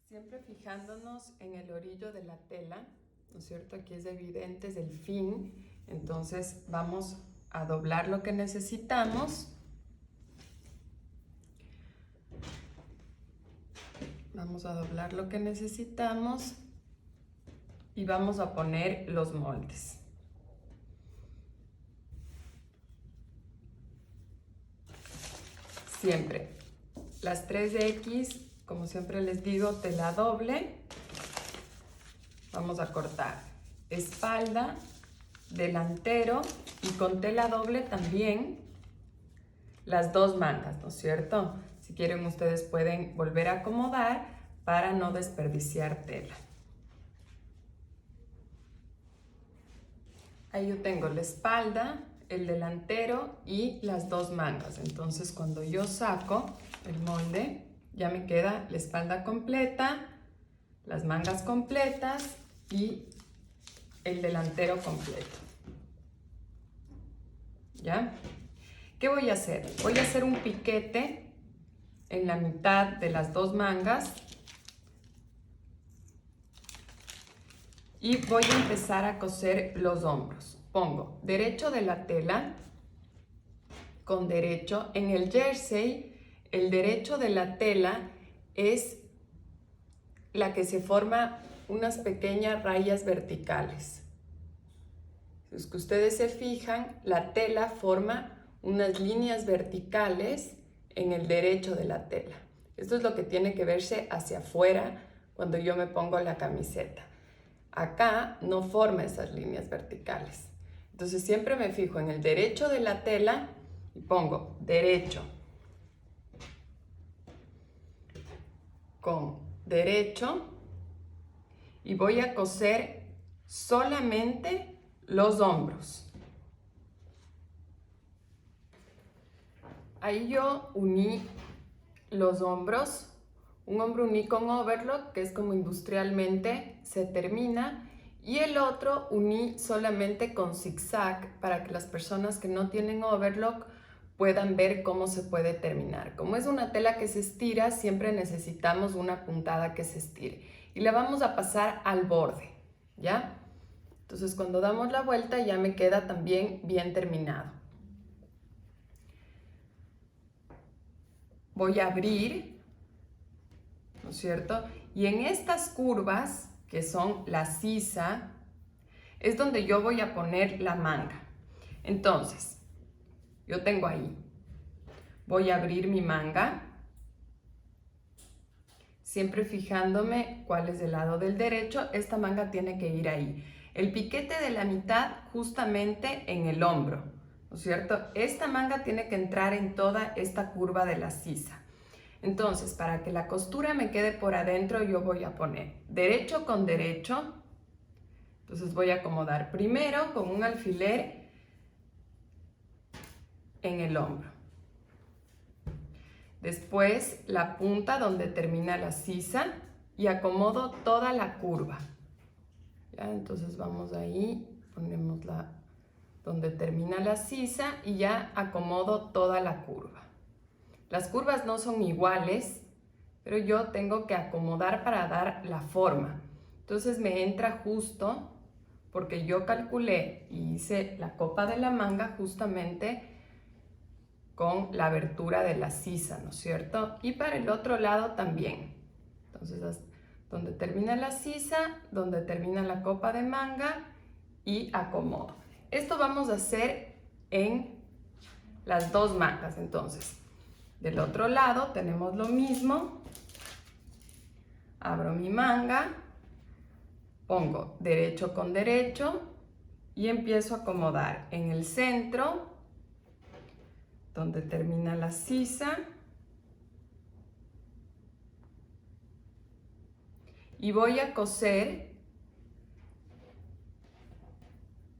Siempre fijándonos en el orillo de la tela, ¿no es cierto? Aquí es evidente, es el fin. Entonces vamos a doblar lo que necesitamos. Vamos a doblar lo que necesitamos y vamos a poner los moldes. Siempre las 3X, como siempre les digo, tela doble. Vamos a cortar espalda, delantero y con tela doble también las dos mangas, ¿no es cierto? Si quieren ustedes pueden volver a acomodar para no desperdiciar tela. Ahí yo tengo la espalda, el delantero y las dos mangas. Entonces cuando yo saco el molde ya me queda la espalda completa, las mangas completas y el delantero completo. ¿Ya? ¿Qué voy a hacer? Voy a hacer un piquete en la mitad de las dos mangas y voy a empezar a coser los hombros. Pongo derecho de la tela con derecho. En el jersey, el derecho de la tela es la que se forma unas pequeñas rayas verticales. Si es que ustedes se fijan, la tela forma unas líneas verticales en el derecho de la tela. Esto es lo que tiene que verse hacia afuera cuando yo me pongo la camiseta. Acá no forma esas líneas verticales. Entonces siempre me fijo en el derecho de la tela y pongo derecho con derecho y voy a coser solamente los hombros. Ahí yo uní los hombros, un hombro uní con overlock, que es como industrialmente se termina, y el otro uní solamente con zigzag para que las personas que no tienen overlock puedan ver cómo se puede terminar. Como es una tela que se estira, siempre necesitamos una puntada que se estire y la vamos a pasar al borde, ¿ya? Entonces cuando damos la vuelta ya me queda también bien terminado. Voy a abrir, ¿no es cierto? Y en estas curvas, que son la sisa, es donde yo voy a poner la manga. Entonces, yo tengo ahí, voy a abrir mi manga, siempre fijándome cuál es el lado del derecho. Esta manga tiene que ir ahí. El piquete de la mitad justamente en el hombro, ¿no es cierto? Esta manga tiene que entrar en toda esta curva de la sisa. Entonces, para que la costura me quede por adentro, yo voy a poner derecho con derecho. Entonces voy a acomodar primero con un alfiler en el hombro. Después la punta donde termina la sisa y acomodo toda la curva. ¿Ya? Entonces vamos ahí, ponemos donde termina la sisa y ya acomodo toda la curva. Las curvas no son iguales, pero yo tengo que acomodar para dar la forma. Entonces me entra justo porque yo calculé y hice la copa de la manga justamente con la abertura de la sisa, ¿no es cierto? Y para el otro lado también. Entonces, donde termina la sisa, donde termina la copa de manga y acomodo. Esto vamos a hacer en las dos mangas. Entonces, del otro lado tenemos lo mismo. Abro mi manga, pongo derecho con derecho y empiezo a acomodar en el centro, donde termina la sisa, y voy a coser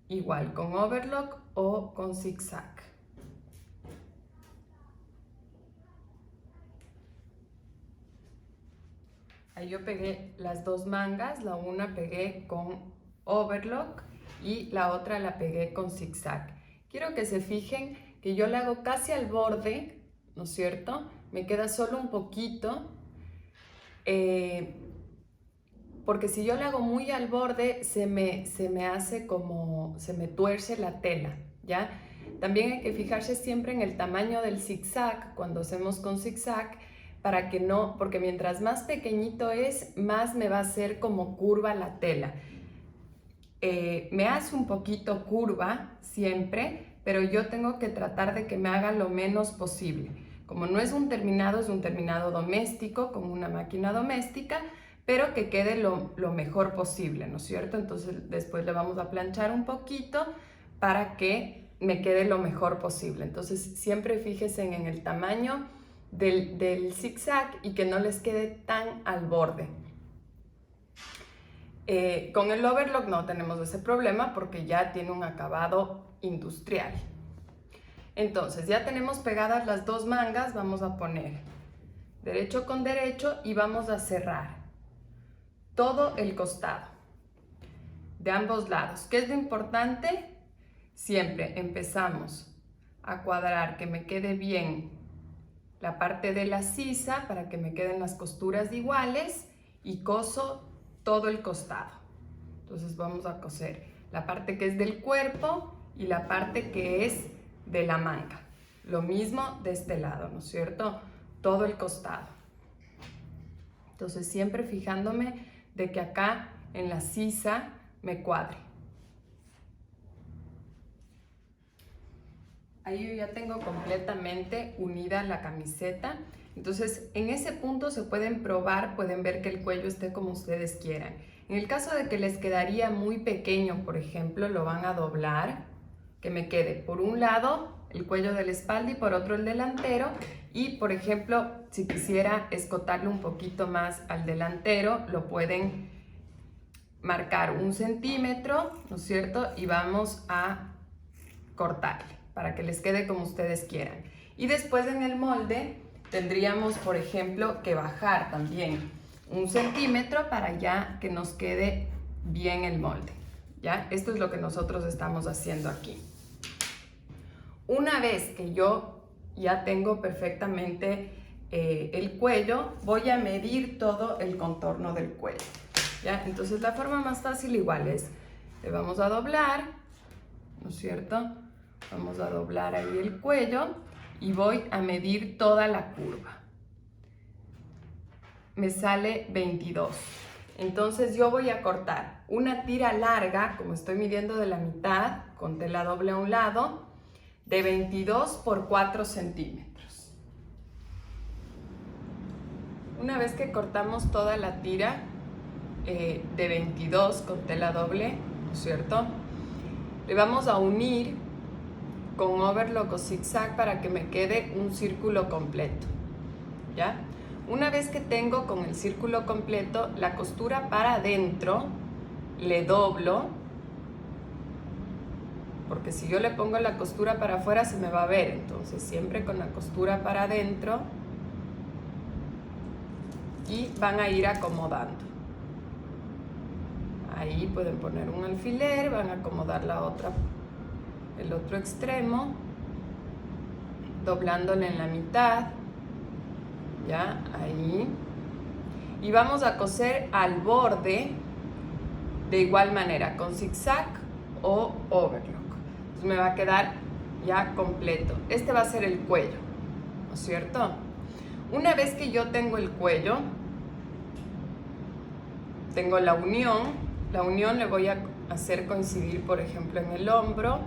igual con overlock o con zigzag. Ahí yo pegué las dos mangas, la una pegué con overlock y la otra la pegué con zigzag. Quiero que se fijen que yo la hago casi al borde, ¿no es cierto? Me queda solo un poquito porque si yo le hago muy al borde, se me hace como, se me tuerce la tela, ¿ya? También hay que fijarse siempre en el tamaño del zigzag, cuando hacemos con zigzag, para que no, porque mientras más pequeñito es, más me va a hacer como curva la tela. Me hace un poquito curva siempre, pero yo tengo que tratar de que me haga lo menos posible. Como no es un terminado doméstico, con una máquina doméstica, pero que quede lo mejor posible, ¿no es cierto? Entonces después le vamos a planchar un poquito para que me quede lo mejor posible. Entonces siempre fíjense en el tamaño del zigzag y que no les quede tan al borde. Con el overlock no tenemos ese problema porque ya tiene un acabado industrial. Entonces ya tenemos pegadas las dos mangas, vamos a poner derecho con derecho y vamos a cerrar todo el costado de ambos lados. ¿Qué es lo importante? Siempre empezamos a cuadrar que me quede bien la parte de la sisa para que me queden las costuras iguales y coso todo el costado. Entonces vamos a coser la parte que es del cuerpo y la parte que es de la manga. Lo mismo de este lado, ¿no es cierto? Todo el costado. Entonces siempre fijándome de que acá en la sisa me cuadre. Ahí yo ya tengo completamente unida la camiseta. Entonces en ese punto se pueden probar, pueden ver que el cuello esté como ustedes quieran. En el caso de que les quedaría muy pequeño, por ejemplo, lo van a doblar, que me quede por un lado el cuello de la espalda y por otro el delantero. Y por ejemplo, si quisiera escotarle un poquito más al delantero, lo pueden marcar 1 centímetro, ¿no es cierto? Y vamos a cortarle para que les quede como ustedes quieran. Y después en el molde tendríamos, por ejemplo, que bajar también 1 centímetro para ya que nos quede bien el molde, ¿ya? Esto es lo que nosotros estamos haciendo aquí. Una vez que yo ya tengo perfectamente el cuello, voy a medir todo el contorno del cuello, ¿ya? Entonces la forma más fácil igual es, le vamos a doblar, ¿no es cierto? Vamos a doblar ahí el cuello y voy a medir toda la curva. Me sale 22. Entonces yo voy a cortar una tira larga, como estoy midiendo de la mitad, con tela doble a un lado, de 22 por 4 centímetros. Una vez que cortamos toda la tira de 22 con tela doble, ¿no es cierto? Le vamos a unir con overlock o zigzag para que me quede un círculo completo, ¿ya? Una vez que tengo con el círculo completo, la costura para adentro, le doblo, porque si yo le pongo la costura para afuera se me va a ver, entonces siempre con la costura para adentro y van a ir acomodando. Ahí pueden poner un alfiler, van a acomodar el otro extremo, doblándole en la mitad, ya, ahí. Y vamos a coser al borde de igual manera, con zigzag o overlock. Entonces me va a quedar ya completo. Este va a ser el cuello, ¿no es cierto? Una vez que yo tengo el cuello, tengo la unión le voy a hacer coincidir, por ejemplo, en el hombro.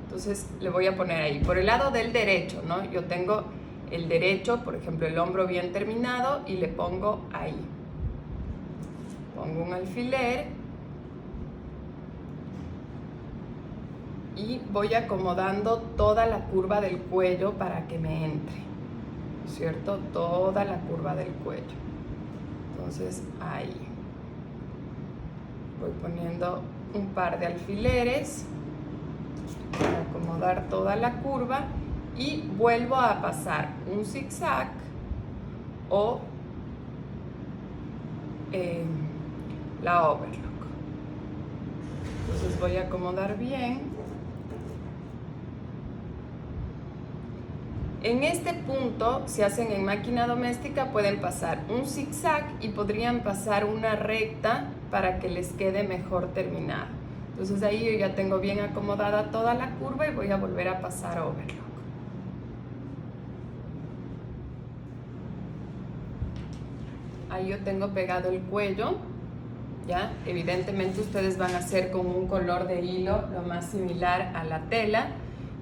Entonces le voy a poner ahí, por el lado del derecho, ¿no? Yo tengo el derecho, por ejemplo, el hombro bien terminado y le pongo ahí. Pongo un alfiler y voy acomodando toda la curva del cuello para que me entre, ¿cierto? Toda la curva del cuello. Entonces ahí. Voy poniendo un par de alfileres para acomodar toda la curva y vuelvo a pasar un zigzag o la overlock. Entonces voy a acomodar bien. En este punto, si hacen en máquina doméstica, pueden pasar un zigzag y podrían pasar una recta para que les quede mejor terminado. Entonces ahí yo ya tengo bien acomodada toda la curva y voy a volver a pasar overlock. Ahí yo tengo pegado el cuello, ¿ya? Evidentemente ustedes van a hacer con un color de hilo lo más similar a la tela.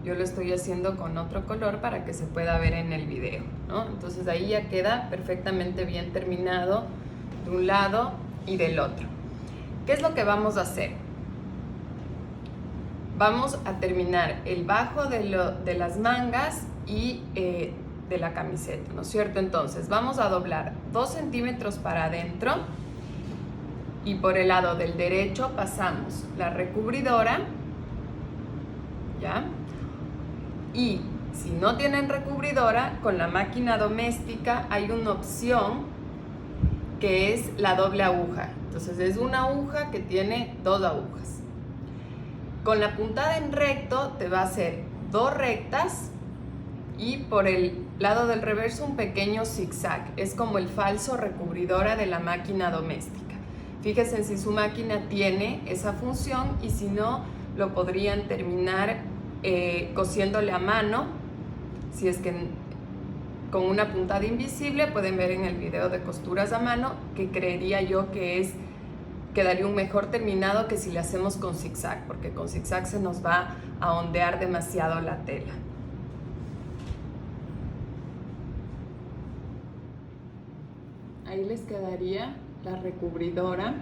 Yo lo estoy haciendo con otro color para que se pueda ver en el video, ¿no? Entonces ahí ya queda perfectamente bien terminado de un lado y del otro. ¿Qué es lo que vamos a hacer? Vamos a terminar el bajo de las mangas y de la camiseta, ¿no es cierto? Entonces vamos a doblar 2 centímetros para adentro y por el lado del derecho pasamos la recubridora, ¿ya? Y si no tienen recubridora, con la máquina doméstica hay una opción que es la doble aguja. Entonces es una aguja que tiene 2 agujas. Con la puntada en recto te va a hacer 2 rectas y por el lado del reverso un pequeño zigzag. Es como el falso recubridora de la máquina doméstica. Fíjense si su máquina tiene esa función y si no, lo podrían terminar cosiéndole a mano. Si es que con una puntada invisible, pueden ver en el video de costuras a mano, que creería yo que quedaría un mejor terminado que si le hacemos con zigzag, porque con zigzag se nos va a ondear demasiado la tela. Ahí les quedaría la recubridora.